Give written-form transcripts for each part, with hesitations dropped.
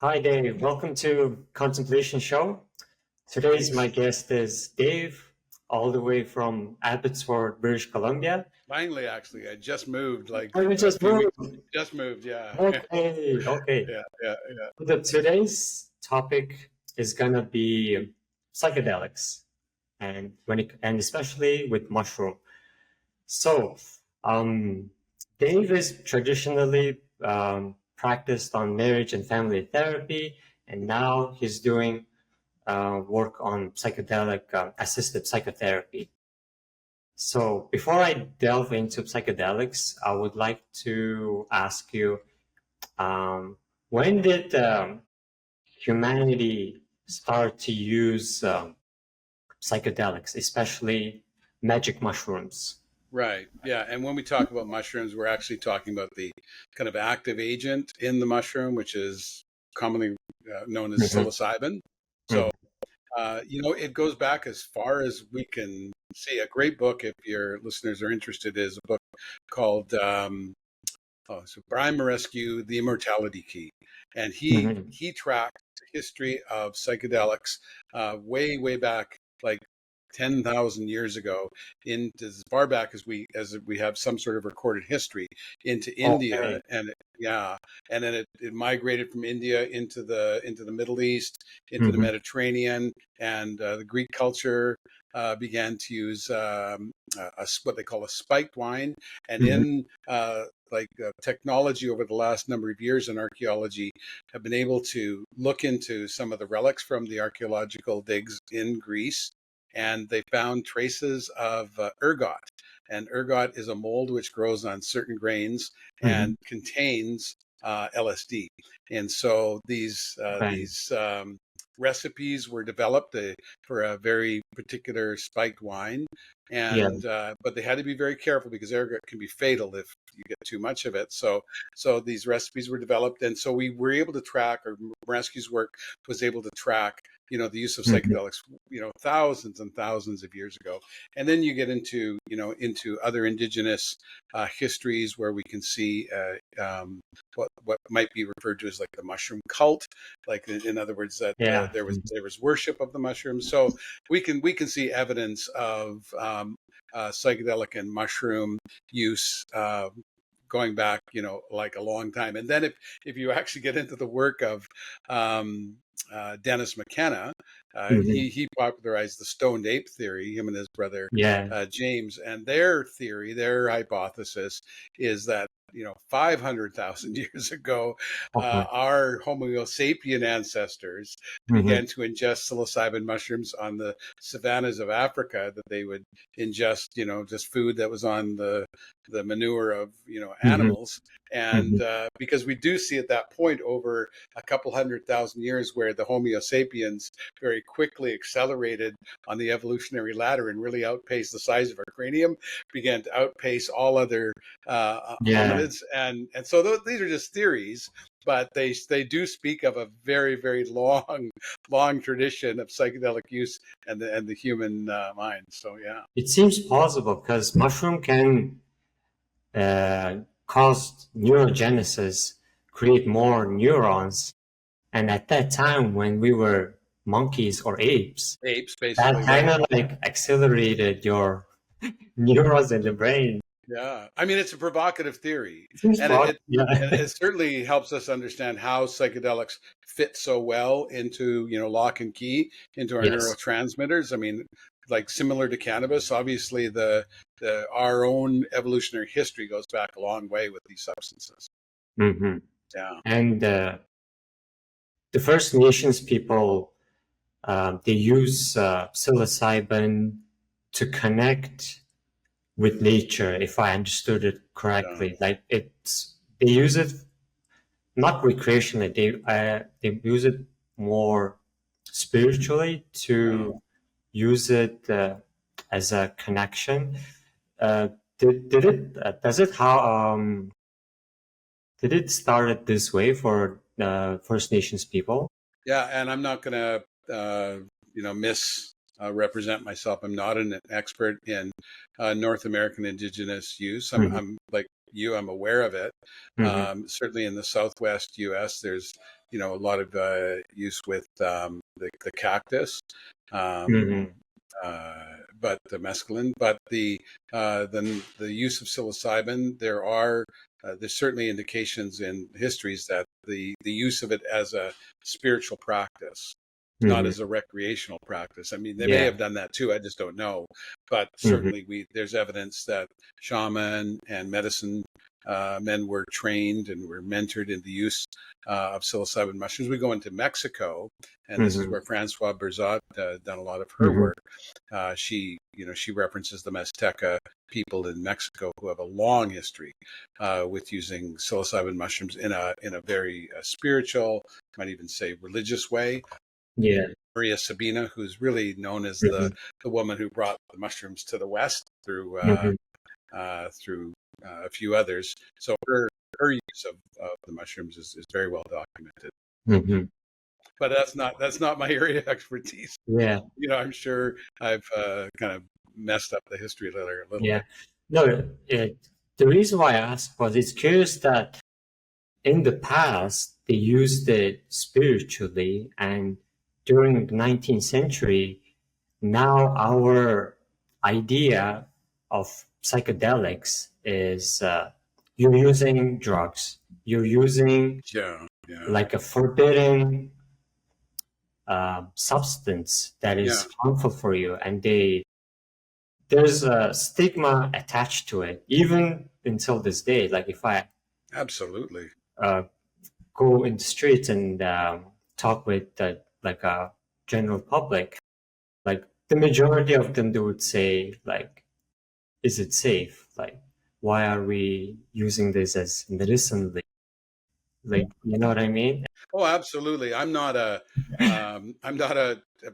Hi, Dave. Welcome to Contemplation Show. Today's my Thanks. guest is Dave, all the way from Abbotsford, British Columbia. Finally, actually, I just moved like Oh, you a just few weeks. moved. Just moved, yeah. Okay, okay. Yeah, yeah, yeah. Today's topic is gonna be psychedelics, and and especially with mushroom. So, um, Dave is traditionally practiced on marriage and family therapy, and now he's doing work on psychedelic assisted psychotherapy. So before I delve into psychedelics, I would like to ask you, um, when did humanity start to use psychedelics, especially magic mushrooms? Right. Yeah. And when we talk about mushrooms, we're actually talking about the kind of active agent in the mushroom, which is commonly known as Mhm, psilocybin. So, mhm. it goes back as far as we can see. A great book, if your listeners are interested, is a book called Brian Marescu, The Immortality Key, and he Mhm. he tracked the history of psychedelics way back, like 10,000 years ago, into as far back as we have some sort of recorded history into India, Okay. and yeah, and then it migrated from India into the Middle East, into the Mhm, Mediterranean, and the Greek culture began to use what they call a spiked wine, and mhm, in technology over the last number of years in archaeology have been able to look into some of the relics from the archaeological digs in Greece, and they found traces of ergot. And ergot is a mold which grows on certain grains mhm. and contains LSD. And so Okay. these recipes were developed for a very particular spiked wine, Yeah. and but they had to be very careful because ergot can be fatal if you get too much of it. So these recipes were developed, and so we were able to track, or Rescue's work was able to track, the use of Mhm. psychedelics, thousands and thousands of years ago. And then you get into other indigenous histories where we can see what might be referred to as like the mushroom cult, like in other words, that Yeah. there was worship of the mushrooms. So we can see evidence of psychedelic and mushroom use going back, like a long time. And then if you actually get into the work of um, Dennis McKenna, Mhm. he popularized the stoned ape theory, him and his brother Yeah. James, and their theory, their hypothesis is that 500,000 years ago, Okay. our Homo sapien ancestors Mhm. began to ingest psilocybin mushrooms on the savannas of Africa. That they would ingest, just food that was on the manure of Mhm. animals, and Mhm. because we do see at that point over a couple 100,000 years where the Homo sapiens very quickly accelerated on the evolutionary ladder and really outpaced the size of our cranium, began to outpace all other Yeah. hominids, and so these are just theories, but they do speak of a very long tradition of psychedelic use and the human mind. So yeah. It seems plausible because mushroom can cause neurogenesis, create more neurons. And at that time, when we were monkeys or apes, Apes, that basically, kind right? of like accelerated your neurons in the brain. Yeah, I mean it's a provocative theory, It seems and it, plausible. it Yeah. and it certainly helps us understand how psychedelics fit so well into lock and key into our Yes. neurotransmitters. I mean, like similar to cannabis, obviously the our own evolutionary history goes back a long way with these substances. Hmm. Yeah. And the First Nations people, they use psilocybin to connect with nature, if I understood it Yeah. correctly. Like they use it not recreationally. They use it more spiritually Yeah. to use it as a connection. Uh, did it does it how did it started this way for First Nations people? Yeah, and I'm not going to, miss represent myself. I'm not an expert in North American Indigenous use. Hmm. I'm like you. I'm aware of it. Hmm. Certainly in the Southwest U.S., there's a lot of use with the cactus. Um, Hmm. but the mescaline, but the use of psilocybin, there's certainly indications in histories that the use of it as a spiritual practice, not Hmm. as a recreational practice. I mean, they may Yeah. have done that too. I just don't know. But Hmm. certainly, there's evidence that shaman and medicine men were trained and were mentored in the use of psilocybin mushrooms. We go into Mexico, and this is Hmm. where Francois Berzot done a lot of her Hmm. work. She references the Mixteca people in Mexico who have a long history with using psilocybin mushrooms in a very spiritual, might even say religious way. Yeah. Maria Sabina, who's really known as Hmm. the woman who brought the mushrooms to the West Hmm. through a few others. So her use of the mushrooms is very well documented. Hmm. But that's not my area of expertise. Yeah. I'm sure I've kind of messed up the history a little Yeah. bit. No, the reason why I asked was it's curious that in the past they used it spiritually, and during the 19th century, now our idea of psychedelics is you're using drugs, you're using Yeah, yeah, like a forbidden substance that yeah, is harmful for you, and there's a stigma attached to it, even until this day. Like if I absolutely. uh, go in the streets and talk with like a general public, like the majority of them, they would say like, is it safe? Like, why are we using this as medicine? Like, you know what I mean? Oh, absolutely. I'm not a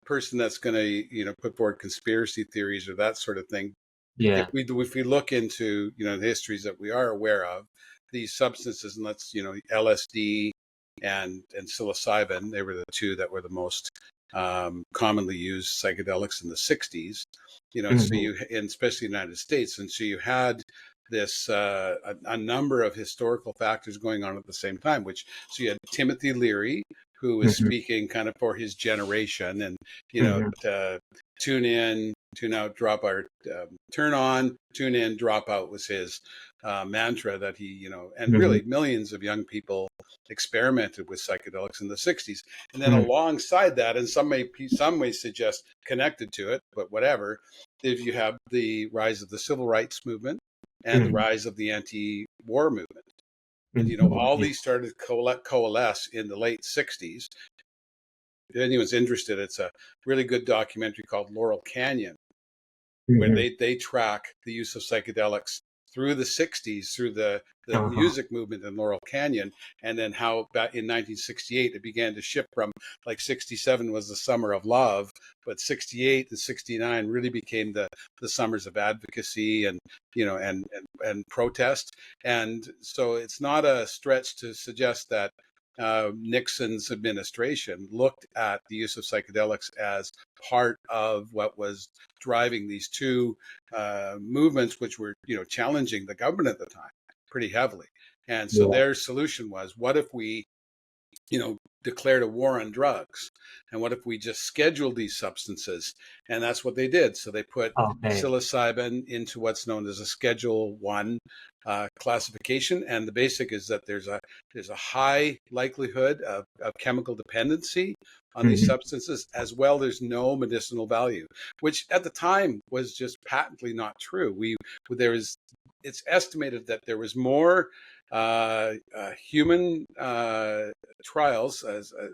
person that's going to put forward conspiracy theories or that sort of thing. Yeah. If we look into the histories that we are aware of, these substances, and let's LSD and psilocybin, they were the two that were the most commonly used psychedelics in the 60s. So Hmm. and especially the United States, and so you had this a number of historical factors going on at the same time. So you had Timothy Leary, who was Hmm. speaking kind of for his generation, and Hmm. tune in, tune out, drop out, turn on, tune in, drop out was his mantra that and Hmm. really millions of young people experimented with psychedelics in the 60s. And then Hmm. alongside that, and some may suggest connected to it, but whatever, if you have the rise of the civil rights movement and the Hmm. rise of the anti-war movement. And Hmm. all Yeah. these started coalesce in the late 60s. If anyone's interested, it's a really good documentary called Laurel Canyon, where Hmm. they track the use of psychedelics through the 60s, through the Uh-huh. music movement in Laurel Canyon, and then how back in 1968 it began to shift from, like, 67 was the summer of love, but 68 to 69 really became the summers of advocacy and and protest. And so it's not a stretch to suggest that Nixon's administration looked at the use of psychedelics as part of what was driving these two movements, which were challenging the government at the time pretty heavily. And so Yeah. their solution was, what if we declared a war on drugs, and what if we just scheduled these substances? And that's what they did. So they put Okay. psilocybin into what's known as a Schedule 1 classification, and the basic is that there's a high likelihood of chemical dependency on these Hmm. substances, as well there's no medicinal value, which at the time was just patently not true. There is It's estimated that there was more human trials,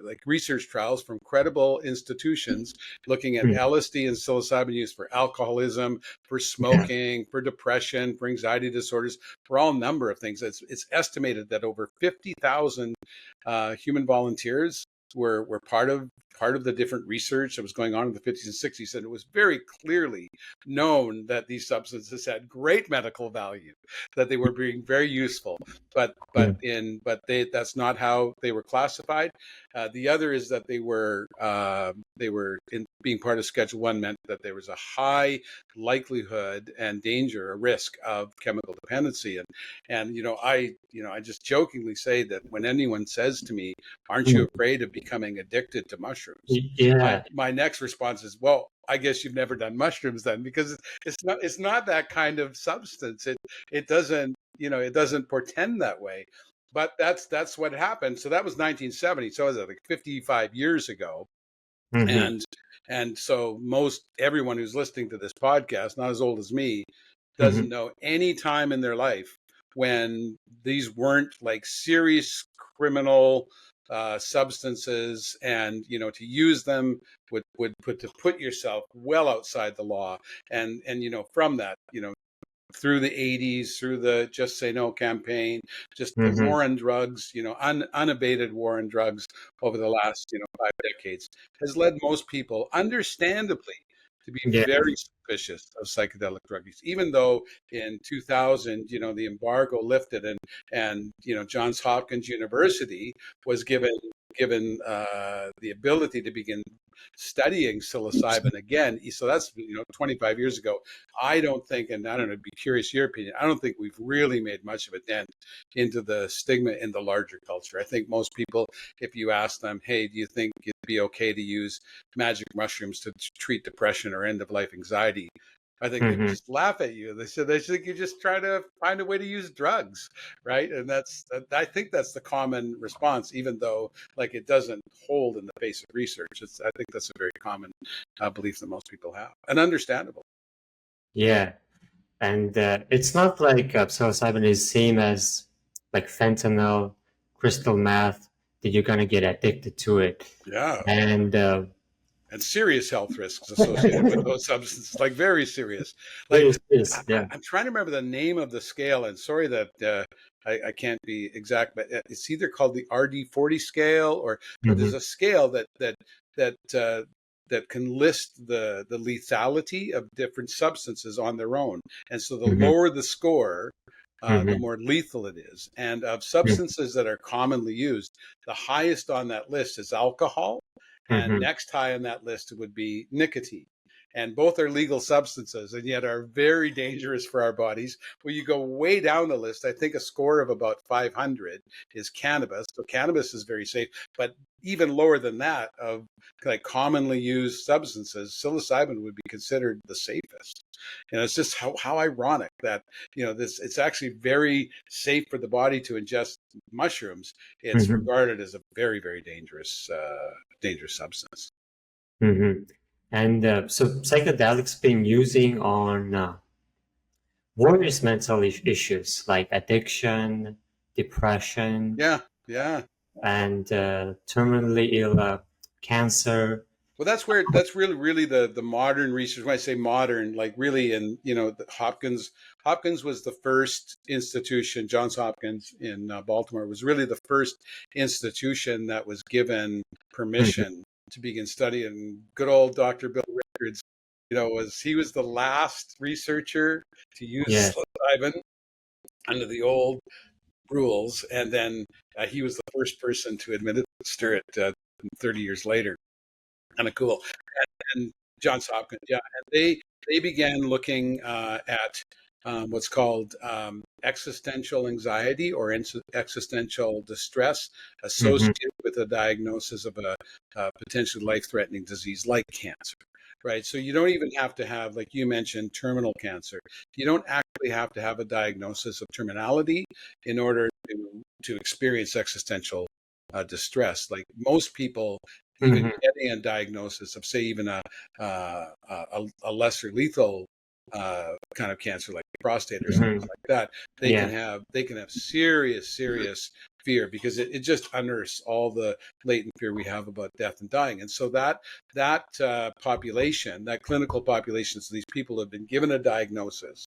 like research trials from credible institutions, looking at Hmm. LSD and psilocybin use for alcoholism, for Yeah. smoking, for depression, for anxiety disorders, for all number of things. It's estimated that over 50,000 human volunteers were part of part of the different research that was going on in the 50s and 60s, and it was very clearly known that these substances had great medical value, that they were being very useful. But Yeah. that's not how they were classified. The other is that they were in being part of Schedule 1 meant that there was a high likelihood and danger, a risk of chemical dependency. And I just jokingly say that when anyone says to me, "Aren't you afraid of becoming addicted to mushrooms?" Yeah. My next response is, "Well, I guess you've never done mushrooms then, because it's not that kind of substance. It doesn't, it doesn't portend that way." But that's what happened. So that was 1970. So was it like 55 years ago? Hmm. And so most everyone who's listening to this podcast, not as old as me, doesn't Hmm. know any time in their life when these weren't like serious criminal substances, and to use them would put yourself well outside the law. And from that, through the 80s, through the Just Say No campaign, just the Hmm. war on drugs, unabated war on drugs over the last, 5 decades, has led most people, understandably, to be Yeah. very suspicious of psychedelic drug use. Even though in 2000, the embargo lifted, and Johns Hopkins University was given the ability to begin studying psilocybin again. So that's 25 years ago. I don't think, and I don't know, I'd be curious your opinion. I don't think we've really made much of a dent into the stigma in the larger culture. I think most people, if you ask them, "Hey, do you think it'd be okay to use magic mushrooms to treat depression or end of life anxiety?" I think they would Hmm. just laugh at you. They think you're just trying to find a way to use drugs, right? And I think that's the common response, even though like it doesn't hold in the face of research. I think that's a very common belief that most people have, and understandable. Yeah. And it's not like psilocybin is same as like fentanyl, crystal meth, that you're gonna get addicted to it. Yeah. And And serious health risks associated with those substances, like very serious. Like it is, yeah. I'm trying to remember the name of the scale, and sorry that I can't be exact, but it's either called the RD40 scale, or there's Hmm. a scale that that can list the lethality of different substances on their own. And so the Hmm. lower the score, the Hmm. more lethal it is. And of Hmm. substances that are commonly used, the highest on that list is alcohol, and Hmm. next high on that list would be nicotine. And both are legal substances, and yet are very dangerous for our bodies. When you go way down the list, I think a score of about 500 is cannabis. So cannabis is very safe. But even lower than that, of like commonly used substances, psilocybin would be considered the safest. It's just how ironic that this it's actually very safe for the body to ingest mushrooms. It's Hmm. regarded as a very, very dangerous substance. Hmm. And so psychedelics been using on various mental issues like addiction, depression, Yeah, yeah. and terminally ill cancer. Well, that's really the modern research. When I say modern, like really, in Hopkins was the first institution. Johns Hopkins in Baltimore was really the first institution that was given Mhm. permission to begin studying. Good old Dr. Bill Richards, he was the last researcher to use Yeah. psilocybin under the old rules, and then he was the first person to administer it 30 years later. Kind of cool. And Johns Hopkins, yeah, and they began looking at what's called existential anxiety, or existential distress Hmm. associated with a diagnosis of a potentially life-threatening disease like cancer. Right. So you don't even have to have, like you mentioned, terminal cancer. You don't actually have to have a diagnosis of terminality in order to experience existential distress. Like most people, even Hmm. getting a diagnosis of, say, even a lesser lethal kind of cancer, like prostate or something Hmm. like that, Yeah. they can have serious fear, because it just unearths all the latent fear we have about death and dying. And so that population, that clinical population, so these people have been given a diagnosis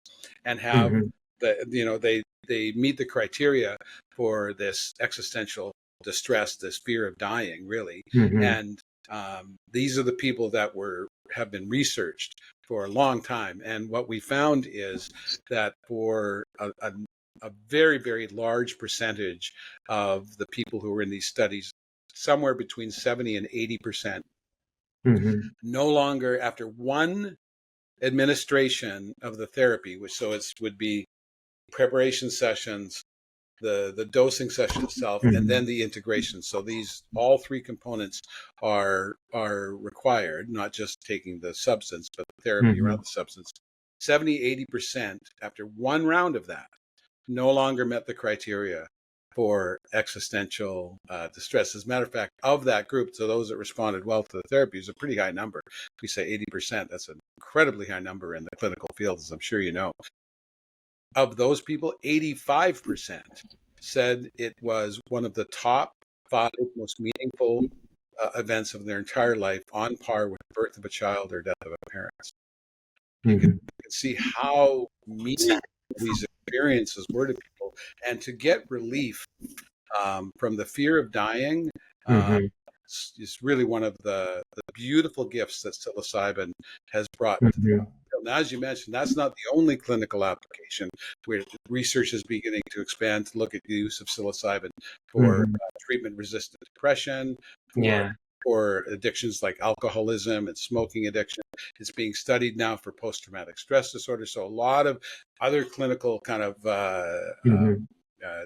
and have Hmm. they meet the criteria for this existential distress, this fear of dying, really. Hmm. And These are the people that have been researched for a long time. And what we found is that for a very, very large percentage of the people who were in these studies, somewhere between 70 and 80%, no longer after one administration of the therapy, which so it would be preparation sessions, the dosing session itself, and then the integration. So these all three components are required, not just taking the substance, but the therapy around the substance. 70-80% after one round of that no longer met the criteria for existential distress. As a matter of fact, of that group, so those that responded well to the therapy is a pretty high number. If we say 80%, that's an incredibly high number in the clinical field, as I'm sure you know. Of those people, 85% said it was one of the top 5 most meaningful events of their entire life, on par with the birth of a child or death of a parent. You can see how meaningful these experiences were to people, and to get relief from the fear of dying is really one of the beautiful gifts that psilocybin has brought. Now, as you mentioned, that's not the only clinical application where research is beginning to expand to look at the use of psilocybin for treatment-resistant depression, for addictions like alcoholism and smoking addiction. It's being studied now for post-traumatic stress disorder. So a lot of other clinical kind of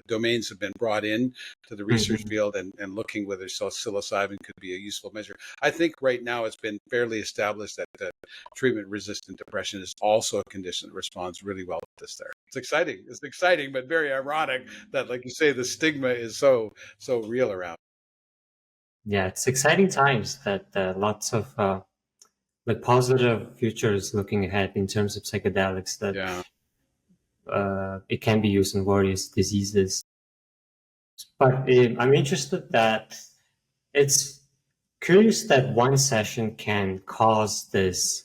domains have been brought in to the research field, and looking whether psilocybin could be a useful measure. I think right now it's been fairly established that treatment-resistant depression is also a condition that responds really well to this therapy. It's exciting. It's exciting, but very ironic that, like you say, the stigma is so real around. Yeah, it's exciting times that lots of like positive futures looking ahead in terms of psychedelics, that it can be used in various diseases. But I'm interested that it's curious that one session can cause this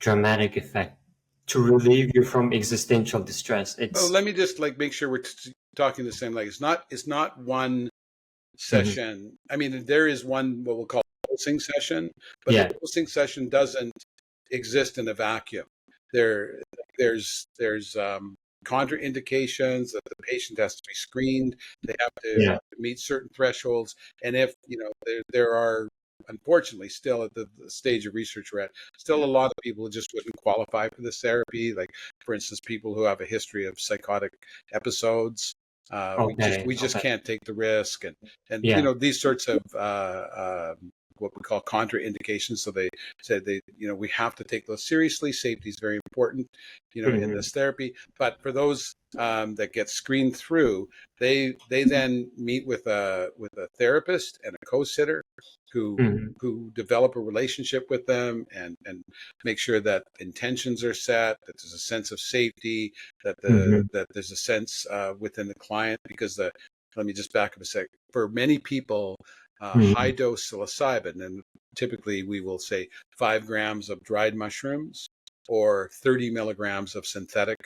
dramatic effect to relieve you from existential distress. Let me just make sure we're talking the same. Like it's not one session. I mean, there is one what we'll call dosing session, but the dosing session doesn't exist in a vacuum. There's contraindications that the patient has to be screened. They have to meet certain thresholds, and if there are, unfortunately, still at the stage of research we're at, still a lot of people who just wouldn't qualify for this therapy. Like, for instance, people who have a history of psychotic episodes. We just can't take the risk, and these sorts of what we call contraindications. So they said we have to take those seriously. Safety is very important, in this therapy. But for those that get screened through, they then meet with a therapist and a co-sitter who develop a relationship with them and make sure that intentions are set, that there's a sense of safety, that that there's a sense within the client, because let me just back up a sec. For many people, high dose psilocybin, and typically we will say 5 grams of dried mushrooms or 30 milligrams of synthetic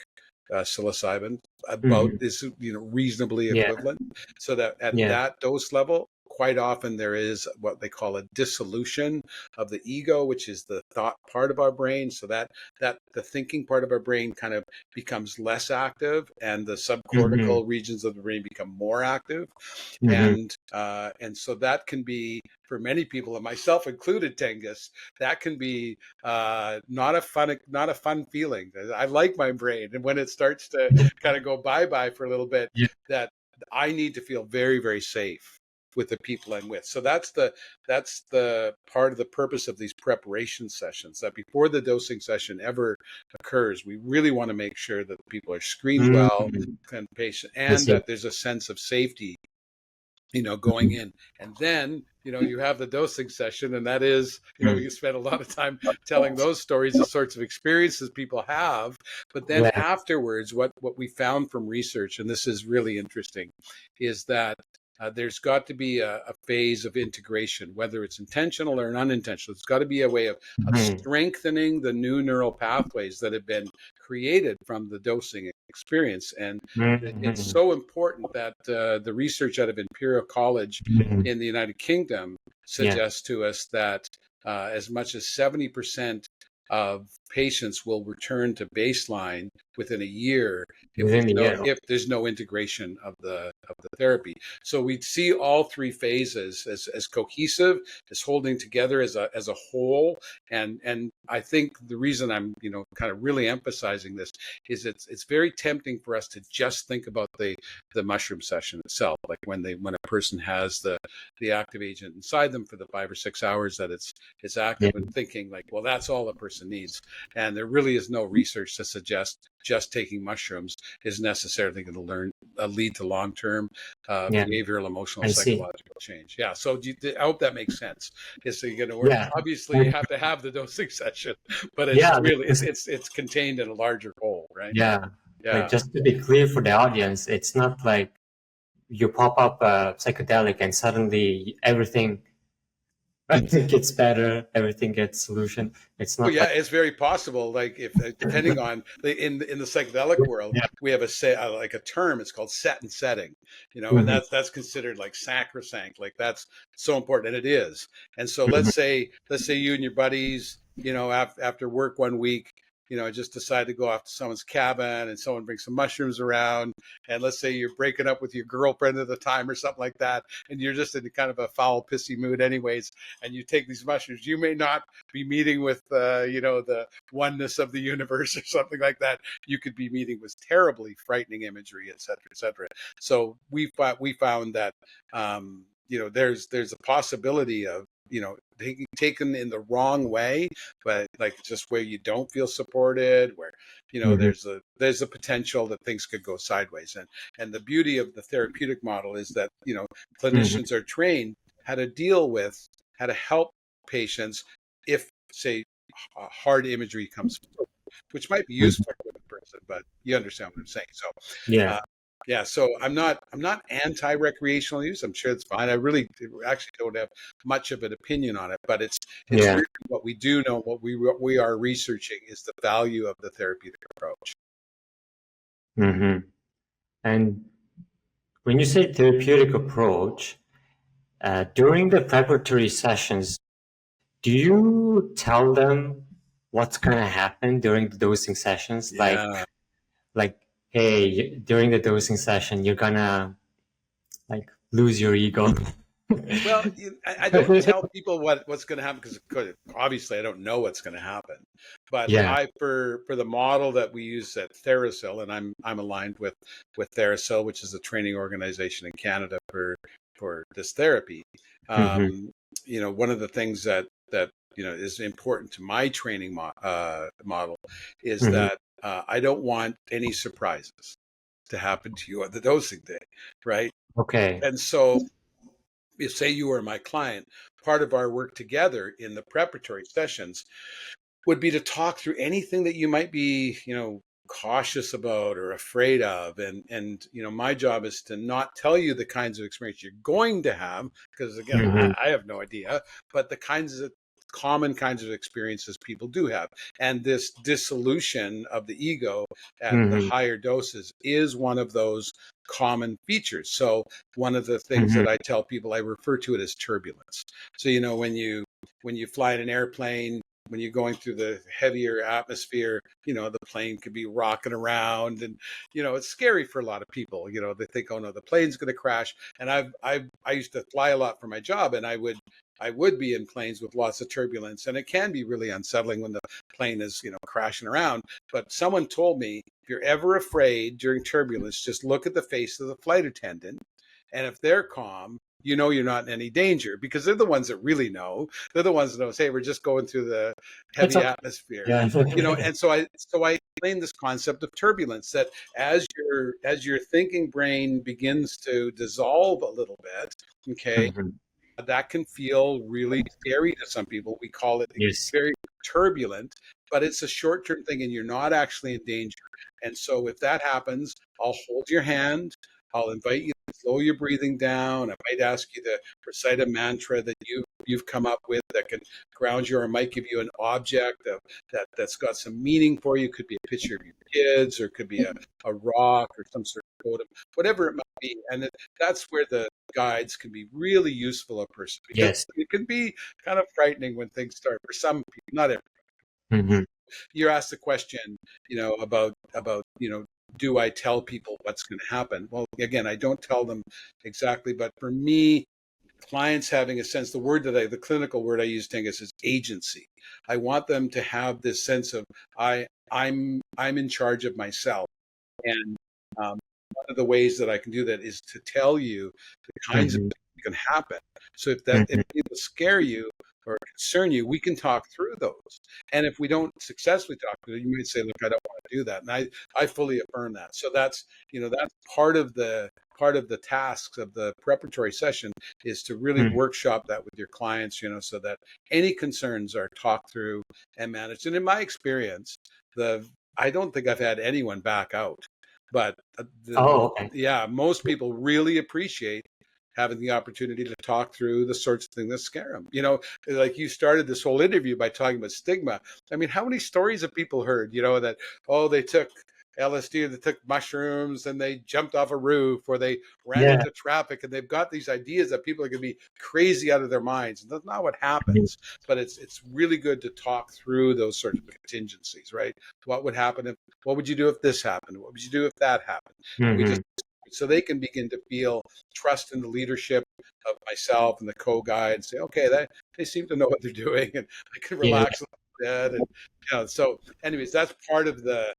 psilocybin, about is reasonably equivalent. So that at that dose level, quite often there is what they call a dissolution of the ego, which is the thought part of our brain. So that the thinking part of our brain kind of becomes less active, and the subcortical regions of the brain become more active. And so that can be, for many people, and myself included, Tengus, that can be not a fun feeling. I like my brain, and when it starts to kind of go bye-bye for a little bit, that I need to feel very, very safe with the people I'm with. So that's the part of the purpose of these preparation sessions, that before the dosing session ever occurs, we really want to make sure that people are screened well and patient, and that there's a sense of safety, going in. And then, you have the dosing session, and that is, you spend a lot of time telling those stories, the sorts of experiences people have. But then afterwards, what we found from research, and this is really interesting, is that there's got to be a phase of integration, whether it's intentional or unintentional. It's got to be a way of strengthening the new neural pathways that have been created from the dosing experience. And it's so important that the research out of Imperial College in the United Kingdom Yeah. suggests to us that as much as 70% of patients will return to baseline within a year Within the year. if there's no integration of the therapy. So we see all three phases as cohesive, as holding together as a whole. And I think the reason I'm kind of really emphasizing this is it's very tempting for us to just think about the mushroom session itself, like when a person has the active agent inside them for the 5 or 6 hours that it's active, Yeah. and thinking like, well, that's all a person needs. And there really is no research to suggest just taking mushrooms is necessarily going to lead to long-term Yeah. behavioral, emotional, I see. psychological change. Yeah. So I hope that makes sense. Is so you're going to Yeah. obviously you And have to have the dosing session, but it's yeah, really because it's contained in a larger whole, right? yeah, like Yeah. just to be clear for the audience, it's not like you pop up a psychedelic and suddenly everything gets better, everything gets solution. It's Well, not yeah, like it's very possible. Like if depending on in the psychedelic world, yeah. we have like a term. It's called set and setting, and Hmm. that's considered like sacrosanct. Like that's so important, and it is. And so Hmm. let's say you and your buddies, after work one week, just decide to go off to someone's cabin, and someone brings some mushrooms around, and let's say you're breaking up with your girlfriend at the time or something like that, and you're just in kind of a foul, pissy mood, anyways, and you take these mushrooms. You may not be meeting with the oneness of the universe or something like that. You could be meeting with terribly frightening imagery, et cetera, et cetera. So we found that there's a possibility of taken in the wrong way, but like just where you don't feel supported, where Hmm. there's a potential that things could go sideways. And the beauty of the therapeutic model is that Hmm. clinicians are trained how to help patients if, say, hard imagery comes forward, which might be useful for the person, but you understand what I'm saying. So, Yeah. uh, yeah. So I'm not anti-recreational use. I'm sure it's fine. I really actually don't have much of an opinion on it, but it's Yeah. really what we do know. What we are researching is the value of the therapeutic approach. Hmm. And when you say therapeutic approach, during the preparatory sessions, do you tell them what's gonna happen during the dosing sessions? Yeah. Like, hey, during the dosing session, you're gonna like lose your ego. Well, I don't tell people what's going to happen because obviously I don't know what's going to happen. But Yeah. for the model that we use at Therasil, and I'm aligned with Therasil, which is a training organization in Canada for this therapy. Hmm. Um, one of the things that is important to my training model is Hmm. that I don't want any surprises to happen to you on the dosing day, right? Okay. And so if say you were my client, part of our work together in the preparatory sessions would be to talk through anything that you might be, cautious about or afraid of. And my job is to not tell you the kinds of experience you're going to have, because again, Hmm. I have no idea, but the common kinds of experiences people do have. And this dissolution of the ego at the Hmm. higher doses is one of those common features. So one of the things Hmm. that I tell people, I refer to it as turbulence. So when you fly in an airplane, when you're going through the heavier atmosphere, the plane could be rocking around, and it's scary for a lot of people. They think, oh no, the plane's going to crash. And I used to fly a lot for my job, and I would be in planes with lots of turbulence, and it can be really unsettling when the plane is crashing around. But someone told me, if you're ever afraid during turbulence, just look at the face of the flight attendant, and if they're calm, you're not in any danger, because they're the ones that really know. They're the ones that know, hey, we're just going through the It's heavy okay. atmosphere. Yeah. And so I explain this concept of turbulence, that as your thinking brain begins to dissolve a little bit, okay, Hmm. that can feel really scary to some people. We call it Yes. very turbulent, but it's a short term thing and you're not actually in danger. And so if that happens, I'll hold your hand. I'll invite you to slow your breathing down. I might ask you to recite a mantra that you've come up with that can ground you or might give you an object that's got some meaning for you. Could be a picture of your kids, or could be a rock or some sort of totem, whatever it might be. And that's where the guides can be really useful a person, because Yes. it can be kind of frightening when things start for some people, not everyone. Mm-hmm. You're asked the question, about, do I tell people what's going to happen? Well, again, I don't tell them exactly, but for me, clients having a sense, the clinical word I use, Tingus, is agency. I want them to have this sense of I'm in charge of myself, and one of the ways that I can do that is to tell you the kinds of Mm-hmm. things that can happen. So if Mm-hmm. people scare you or concern you, we can talk through those. And if we don't successfully talk through it, you might say, "Look, I don't want to do that," and I fully affirm that. So that's part of the tasks of the preparatory session, is to really Mm-hmm. workshop that with your clients, so that any concerns are talked through and managed. And in my experience, I don't think I've had anyone back out. But Oh, okay. yeah, most people really appreciate having the opportunity to talk through the sorts of things that scare them. Like you started this whole interview by talking about stigma. I mean, how many stories have people heard, that, oh, they took LSD, or they took mushrooms and they jumped off a roof, or they ran Yeah. into traffic, and they've got these ideas that people are going to be crazy out of their minds. And that's not what Mm-hmm. happens. But it's really good to talk through those sorts of contingencies, right? What would you do if this happened? What would you do if that happened? And we Mm-hmm. just, so they can begin to feel trust in the leadership of myself and the co-guide, and say, okay, they seem to know what they're doing, and I can Yeah. relax a little bit. And so anyways, that's part of the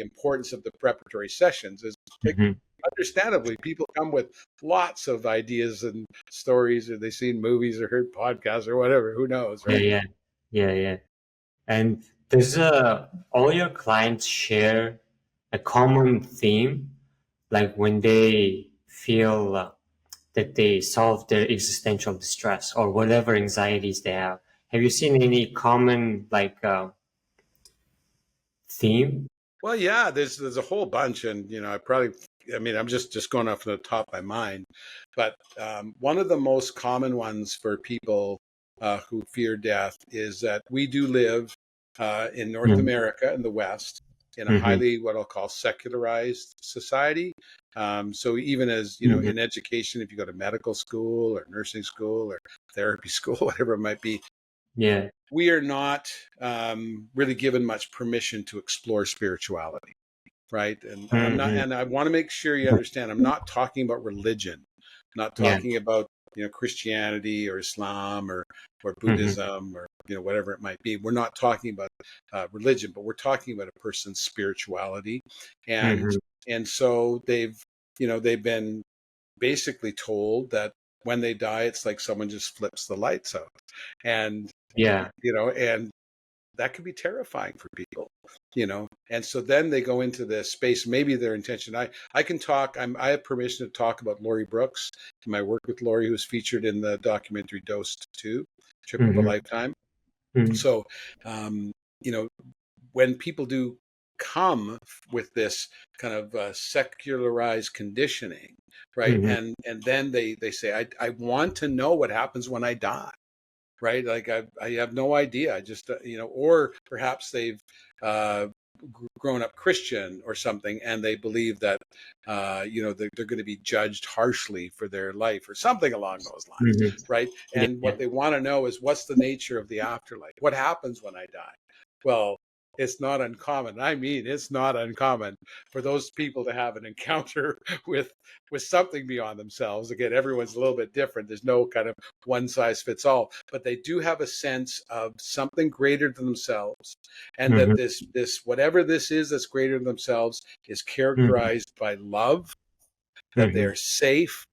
importance of the preparatory sessions, is Mm-hmm. understandably people come with lots of ideas and stories, or they've seen movies or heard podcasts or whatever, who knows, Yeah. right? Yeah. Yeah. Yeah. And does all your clients share a common theme, like when they feel that they solve their existential distress or whatever anxieties they have? Have you seen any common theme? Well, yeah, there's a whole bunch, and I mean, I'm just going off the top of my mind, but one of the most common ones for people who fear death is that we do live in North Mm-hmm. America, in the West, in a Mm-hmm. highly, what I'll call, secularized society. So even as Mm-hmm. in education, if you go to medical school or nursing school or therapy school, whatever it might be, Yeah. we are not really given much permission to explore spirituality, right? And Mm-hmm. I want to make sure you understand, I'm not talking about religion, I'm not Yeah. talking about Christianity or Islam or Mm-hmm. Buddhism, or whatever it might be. We're not talking about religion, but we're talking about a person's spirituality, and Mm-hmm. so they've been basically told that when they die, it's like someone just flips the lights out, and Yeah. and that can be terrifying for people, and so then they go into this space. Maybe their intention, I can talk, I have permission to talk about Laurie Brooks and my work with Laurie, who's featured in the documentary Dosed 2, Trip of a Mm-hmm. Lifetime. Mm-hmm. So you know when people do come with this kind of secularized conditioning, right, Mm-hmm. and then they say, I want to know what happens when I die, right? Like I have no idea. I just, or perhaps they've uh, grown up Christian or something, and they believe that, they're going to be judged harshly for their life or something along those lines, Mm-hmm. right? Yeah. And Yeah. what they want to know is, what's the nature of the afterlife? What happens when I die? Well, it's not uncommon. I mean, it's not uncommon for those people to have an encounter with something beyond themselves. Again, everyone's a little bit different. There's no kind of one size fits all, but they do have a sense of something greater than themselves, and that Mm-hmm. this whatever this is that's greater than themselves is Mm-hmm. characterized by love, that Mm-hmm. they're safe,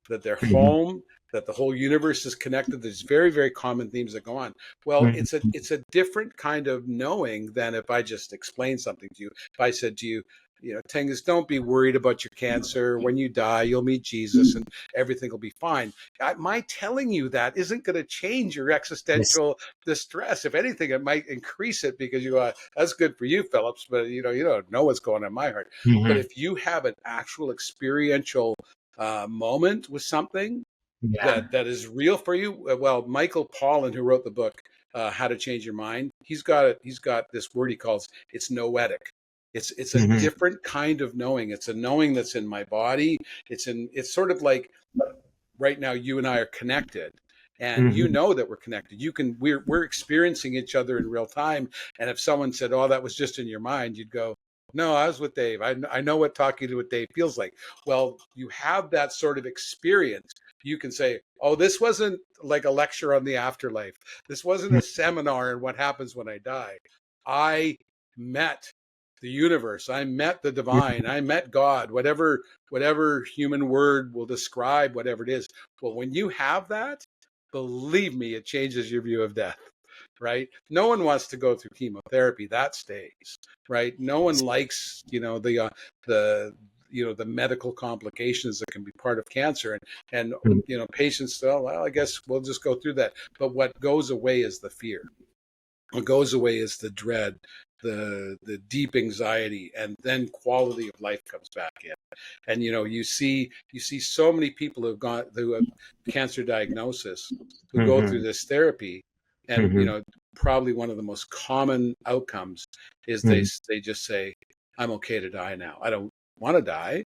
that they're Mm-hmm. home, that the whole universe is connected. There's very, very common themes that go on. Well, Mm-hmm. it's a different kind of knowing than if I just explained something to you. If I said to you, Tengus, don't be worried about your cancer. When you die, you'll meet Jesus and everything will be fine. My telling you that isn't going to change your Yes. existential distress. If anything, it might increase it, because you go, that's good for you, Phillips, but you don't know what's going on in my heart. But Mm-hmm. if you have an actual experiential moment with something, Yeah. that is real for you. Well, Michael Pollan, who wrote the book How to Change Your Mind, he's got this word he calls it's noetic. It's a Hmm. different kind of knowing. It's a knowing that's in my body. It's sort of like right now you and I are connected, and you Hmm. know that we're connected. We're experiencing each other in real time. And if someone said, "Oh, that was just in your mind," you'd go, "No, I was with Dave. I know what talking to with Dave feels like." Well, you have that sort of experience. You can say, "Oh, this wasn't like a lecture on the afterlife. This wasn't a seminar on what happens when I die. I met the universe. I met the divine. I met God. Whatever human word will describe whatever it is." Well, when you have that, believe me, it changes your view of death, right? No one wants to go through chemotherapy. That stays, right? No one likes, the the medical complications that can be part of cancer, and patients say, "Oh, well, I guess we'll just go through that." But what goes away is the fear. What goes away is the dread, the deep anxiety, and then quality of life comes back in. And you see so many people who have cancer diagnosis who go through Hmm. this therapy, and Hmm. probably one of the most common outcomes is Hmm. they just say, "I'm okay to die now. I don't want to die.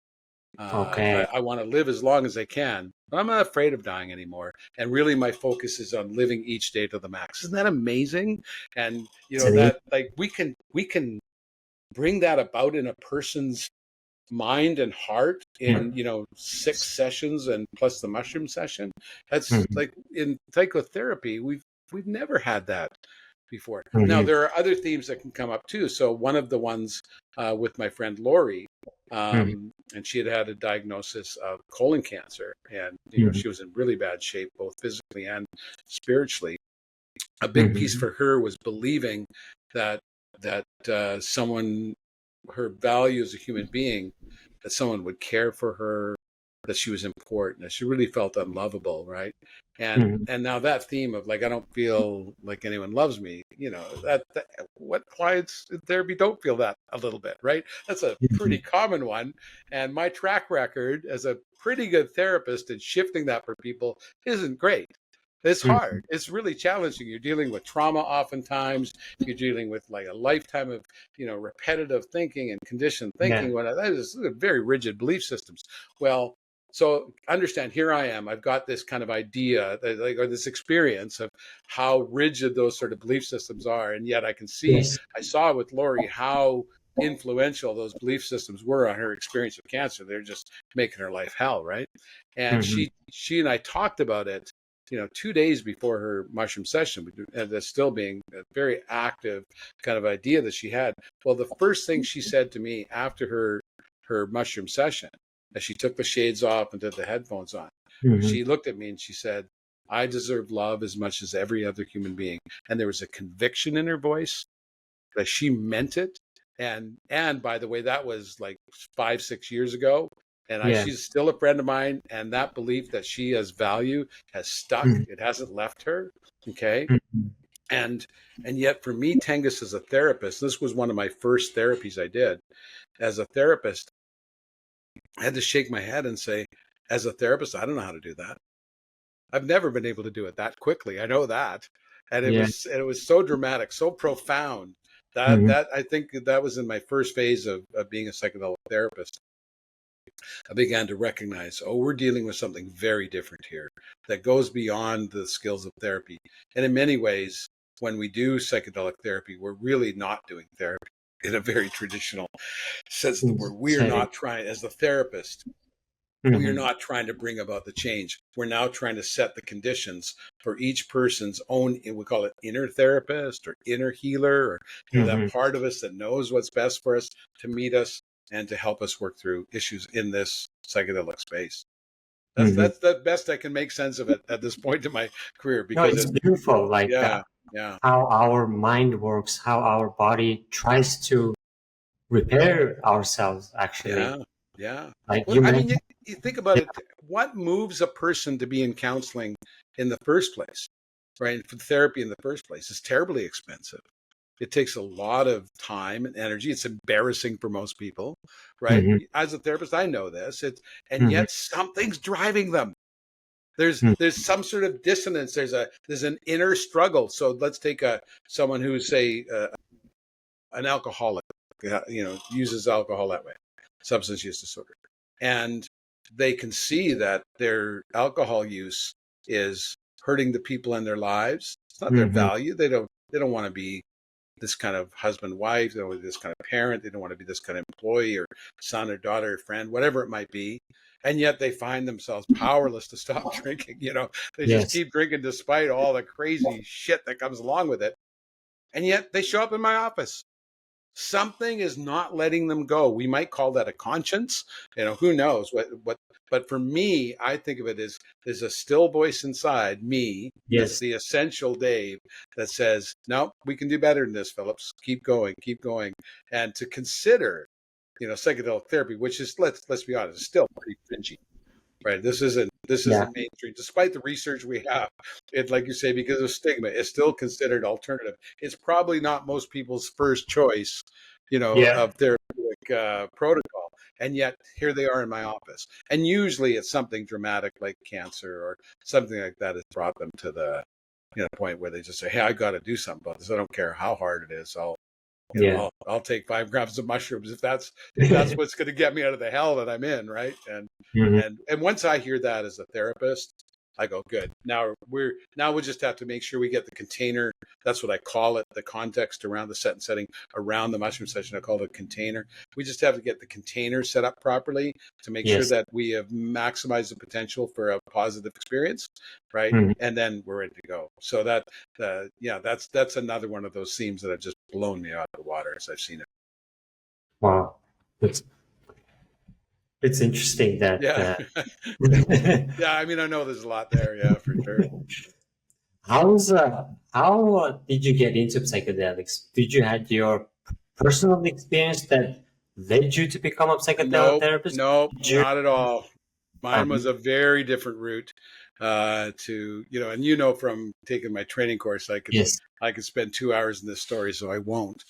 Okay. I want to live as long as I can, but I'm not afraid of dying anymore. And really, my focus is on living each day to the max." Isn't that amazing? And It's an that, like, we can bring that about in a person's mind and heart in 6 sessions and plus the mushroom session. That's Mhm. like in psychotherapy, we've never had that before. Now Mhm. there are other themes that can come up too. So one of the ones with my friend Lori, Mhm. and she had had a diagnosis of colon cancer, and Mhm. she was in really bad shape both physically and spiritually. A big piece Mhm. for her was believing that someone, her value as a human being, that someone would care for her, that she was important, that she really felt unlovable, right? Mhm. And now that theme of, like, I don't feel like anyone loves me, that what clients in therapy don't feel that a little bit, right? That's a pretty Mhm. common one. And my track record as a pretty good therapist in shifting that for people isn't great. It's Mhm. hard. It's really challenging. You're dealing with trauma oftentimes. You're dealing with like a lifetime of repetitive thinking and conditioned Yeah. thinking. When that is very rigid belief systems. Well, so understand. Here I am. I've got this kind of idea, or this experience of how rigid those sort of belief systems are, and yet I can see. Yes. I saw with Lori how influential those belief systems were on her experience of cancer. They're just making her life hell, right? And Mhm. she and I talked about it 2 days before her mushroom session, and that's still being a very active kind of idea that she had. Well, the first thing she said to me after her mushroom session, as she took the shades off and did the headphones on, Mhm. she looked at me and she said, "I deserve love as much as every other human being." And there was a conviction in her voice that she meant it. And by the way, that was like 5, 6 years ago. And Yeah. she's still a friend of mine. And that belief that she has value has stuck. Mhm. It hasn't left her. Okay. Mhm. And yet for me, Tengus, as a therapist, this was one of my first therapies I did. As a therapist, I had to shake my head and say, as a therapist, I don't know how to do that. I've never been able to do it that quickly. I know that. And Yeah. it was so dramatic, so profound, that Mhm. I think that was in my first phase of being a psychedelic therapist. I began to recognize, oh, we're dealing with something very different here that goes beyond the skills of therapy. And in many ways, when we do psychedelic therapy, we're really not doing therapy in a very traditional sense of the word. We are Setting. not trying, as the therapist, we are Mhm. not trying to bring about the change. We're now trying to set the conditions for each person's own, we call it inner therapist or inner healer, or that Mhm. part of us that knows what's best for us, to meet us and to help us work through issues in this psychedelic space. That's Mhm. that's the best I can make sense of it at this point in my career, No, because it's beautiful, like yeah, yeah, how our mind works, how our body tries to repair ourselves, actually. yeah, yeah. Like Well, you I mean, mentioned. you think about Yeah. it. What moves a person to be in counseling in the first place, right? For therapy in the first place is terribly expensive. It takes a lot of time and energy. It's embarrassing for most people, right? Mhm. As a therapist, I know this. And Mhm. yet something's driving them. There's some sort of dissonance. There's an inner struggle. So let's take someone who's, say, an alcoholic, uses alcohol that way, substance use disorder, and they can see that their alcohol use is hurting the people in their lives. It's not their value. They don't want to be this kind of husband, wife. They don't want to be this kind of parent. They don't want to be this kind of employee or son or daughter or friend, whatever it might be. And yet they find themselves powerless to stop drinking. They just keep drinking despite all the crazy shit that comes along with it. And yet they show up in my office. Something is not letting them go. We might call that a conscience. Who knows what, but for me, I think of it as there's a still voice inside me. Yes. The essential Dave that says, no, we can do better than this, Phillips. Keep going. And to consider, psychedelic therapy, which is, let's be honest, is still pretty fringy. Right. This isn't mainstream, despite the research we have. It, like you say, because of stigma, it's still considered alternative. It's probably not most people's first choice, of therapeutic protocol. And yet here they are in my office. And usually it's something dramatic like cancer or something like that has brought them to the point where they just say, hey, I got to do something about this. I don't care how hard it is. I'll take 5 grams of mushrooms if that's what's going to get me out of the hell that I'm in, right? And once I hear that as a therapist, I go, good. Now we just have to make sure we get the container. That's what I call it, the context around the set and setting around the mushroom session. I call it a container. We just have to get the container set up properly to make sure that we have maximized the potential for a positive experience, right? And then we're ready to go. So that's another one of those themes that have just blown me out of the water as I've seen it. Wow, it's interesting that. Yeah, I mean, I know there's a lot there. Yeah, for sure. How did you get into psychedelics? Did you have your personal experience that led you to become a psychedelic therapist? No, not at all. Mine was a very different route to, and from taking my training course, I could spend 2 hours in this story, so I won't.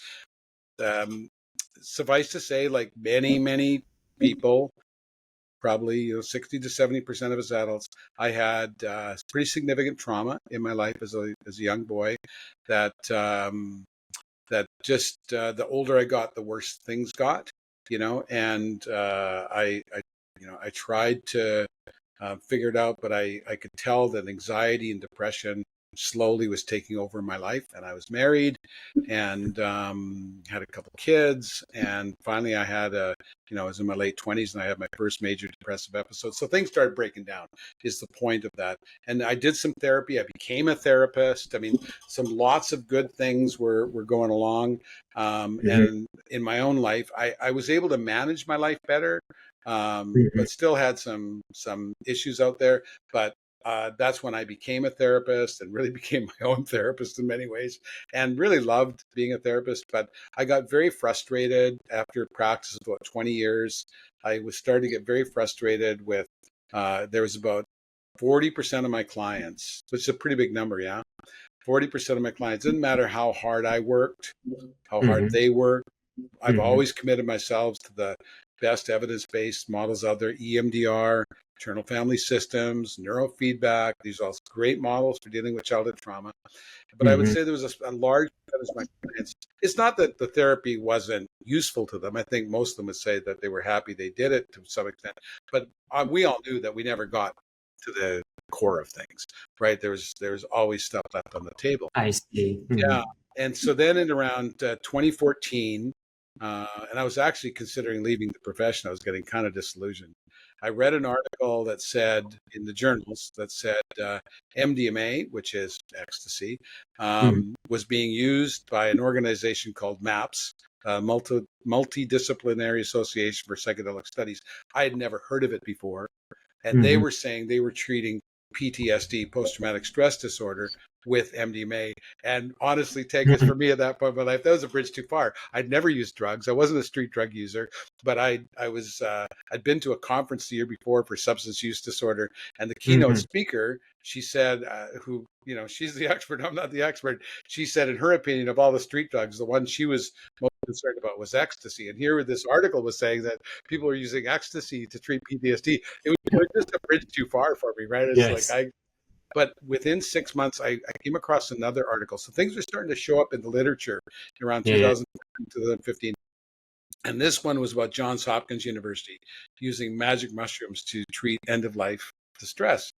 Suffice to say, like many people, probably 60 to 70% of us adults, I had pretty significant trauma in my life as a young boy. That just the older I got, the worse things got. And I tried to figure it out, but I could tell that anxiety and depression slowly was taking over my life. And I was married and had a couple kids. And finally I had I was in my late 20s and I had my first major depressive episode. So things started breaking down is the point of that. And I did some therapy. I became a therapist. I mean, lots of good things were going along. And in my own life, I was able to manage my life better, but still had some issues out there. But that's when I became a therapist and really became my own therapist in many ways and really loved being a therapist. But I got very frustrated after practice of about 20 years. I was starting to get very frustrated with, there was about 40% of my clients, which is a pretty big number, yeah? 40% of my clients, didn't matter how hard I worked, how hard they worked. I've always committed myself to the best evidence-based models out there, EMDR, internal family systems, neurofeedback. These are all great models for dealing with childhood trauma. But I would say there was a large percentage of my clients. It's not that the therapy wasn't useful to them. I think most of them would say that they were happy they did it to some extent. But we all knew that we never got to the core of things, right? There's always stuff left on the table. I see. Yeah. And so then in around 2014, and I was actually considering leaving the profession. I was getting kind of disillusioned. I read an article that said in the journals that said MDMA, which is ecstasy, was being used by an organization called MAPS, Multidisciplinary Association for Psychedelic Studies. I had never heard of it before. And they were saying they were treating PTSD, post-traumatic stress disorder, with MDMA. And honestly, take this from me at that point in my life, that was a bridge too far. I'd never used drugs. I wasn't a street drug user, but I'd been to a conference the year before for substance use disorder. And the keynote speaker, she said, she's the expert, I'm not the expert. She said, in her opinion, of all the street drugs, the one she was most concerned about was ecstasy. And here this article was saying that people are using ecstasy to treat PTSD. It was just a bridge too far for me, right? It's like Yes. but within 6 months, I came across another article. So things are starting to show up in the literature around Yeah. Yeah. 2015. And this one was about Johns Hopkins University using magic mushrooms to treat end of life distress.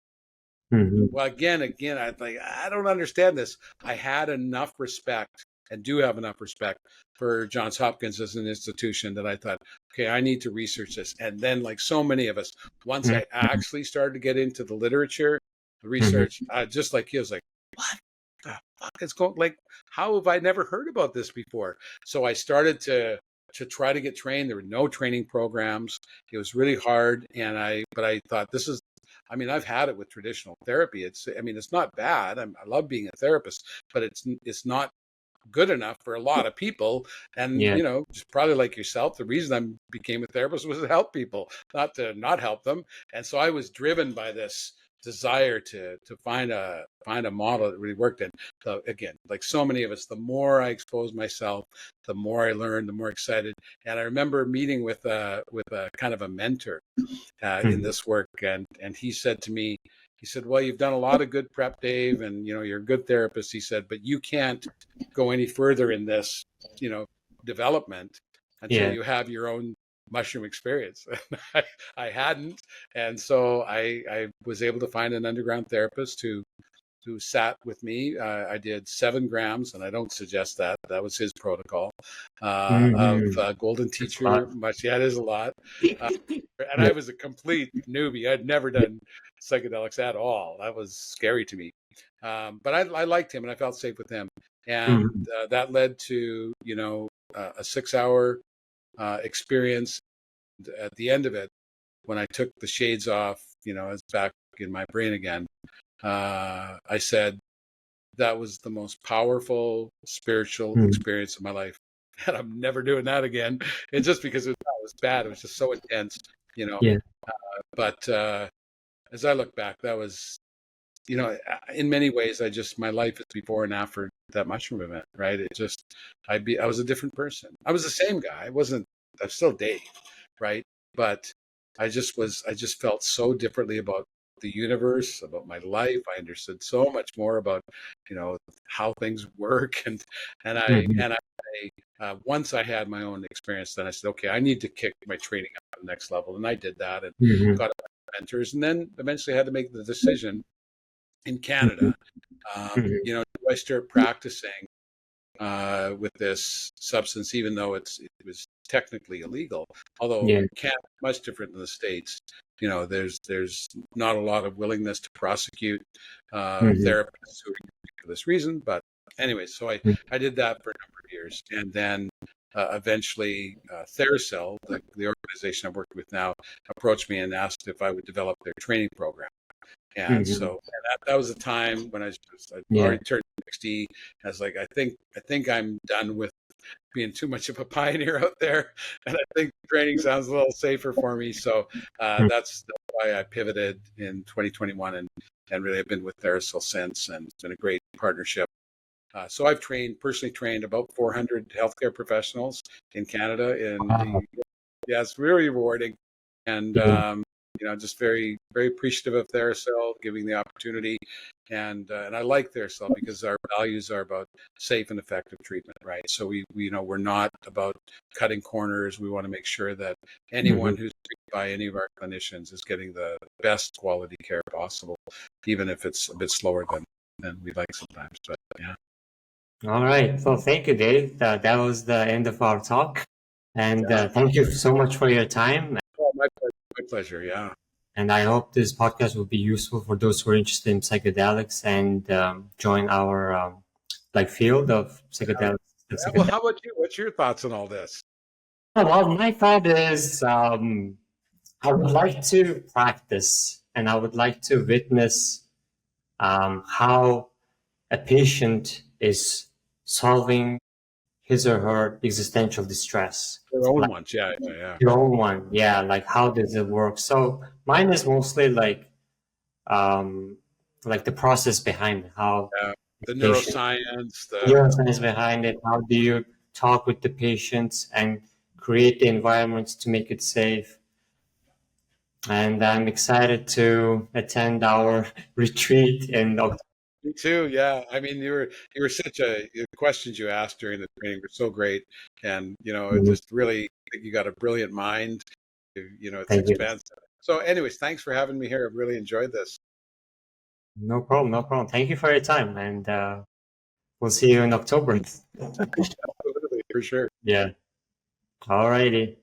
Mhm. Well, again, I don't understand this. I had enough respect and do have enough respect for Johns Hopkins as an institution that I thought, okay, I need to research this. And then, like so many of us, once I Mhm. actually started to get into the literature, the Mhm. research, just like he was like, what the fuck is going? Like, how have I never heard about this before? So I started to try to get trained. There were no training programs. It was really hard, but I thought this is I mean, I've had it with traditional therapy. It's not bad. I love being a therapist, but it's not good enough for a lot of people. And, Yeah. just probably like yourself, the reason I became a therapist was to help people, not to not help them. And so I was driven by this desire to find a model that really worked. And so again, like so many of us, the more I exposed myself, the more I learned, the more excited. And I remember meeting with a kind of a mentor in Mhm. this work. And he said to me, he said, well, you've done a lot of good prep, Dave, and you're a good therapist. He said, but you can't go any further in this, you know, development until Yeah. you have your own mushroom experience. I hadn't, and so I was able to find an underground therapist who sat with me. I did 7 grams, and I don't suggest that. That was his protocol of Mhm. golden That's a lot. teacher. Much, yeah, it is a lot. Uh, and Yeah. I was a complete newbie. I'd never done psychedelics at all. That was scary to me. But I liked him, and I felt safe with him. And Mhm. that led to a 6 hour experience. At the end of it, when I took the shades off, it's back in my brain again. I said that was the most powerful spiritual Mhm. experience of my life, and I'm never doing that again. And just because it was bad, it was just so intense, you know. Yeah. But as I look back, that was, in many ways, my life is before and after that mushroom event, right? I was a different person. I was the same guy. I'm still Dave, right? But I just felt so differently about the universe, about my life. I understood so much more about, how things work. Mhm. Once I had my own experience, then I said, okay, I need to kick my training up to the next level. And I did that and Mhm. got mentors. And then eventually had to make the decision in Mhm. Canada. Mhm. Do I start practicing with this substance, even though it was technically illegal? Although Yeah. Canada is much different than the States. There's not a lot of willingness to prosecute Mhm. therapists who are for this reason. But anyway, so I did that for a number of years, and then eventually Theracell, the organization I've worked with now, approached me and asked if I would develop their training program. And Mhm. so that was a time when I'd Yeah. already turned 60. I was like, I think I'm done with being too much of a pioneer out there, and I think training sounds a little safer for me. So Mhm. that's why I pivoted in 2021, and really have been with Theracell since, and it's been a great partnership. So I've personally trained about 400 healthcare professionals in Canada, Wow. yeah, it's really rewarding, and Yeah. just very, very appreciative of Theracell giving the opportunity, and I like Theracell because our values are about safe and effective treatment, right? So we're not about cutting corners. We want to make sure that anyone Mhm. who's treated by any of our clinicians is getting the best quality care possible, even if it's a bit slower than we like sometimes. But yeah. All right. Well, thank you, Dave. That was the end of our talk. And Yeah. thank you so much for your time. Oh, my pleasure. My pleasure. Yeah. And I hope this podcast will be useful for those who are interested in psychedelics and join our field of Yeah. psychedelics. Yeah. Well, how about you? What's your thoughts on all this? Well, my thought is I would like to practice and I would like to witness how a patient is solving his or her existential distress. Their own Like ones. Yeah. Yeah. Yeah. your own one. Yeah, like how does it work? So mine is mostly um like the process behind how Yeah. the The patient neuroscience, the neuroscience behind it. How do you talk with the patients and create the environments to make it safe. And I'm excited to attend our retreat in October. Me too. Yeah. I mean, you were such the questions you asked during the training were so great, and it Mhm. just really you got a brilliant mind. It's Thank you. expansive. So, anyways, thanks for having me here. I've really enjoyed this. No problem, no problem. Thank you for your time, and we'll see you in October. Absolutely, for sure. Yeah. Alrighty.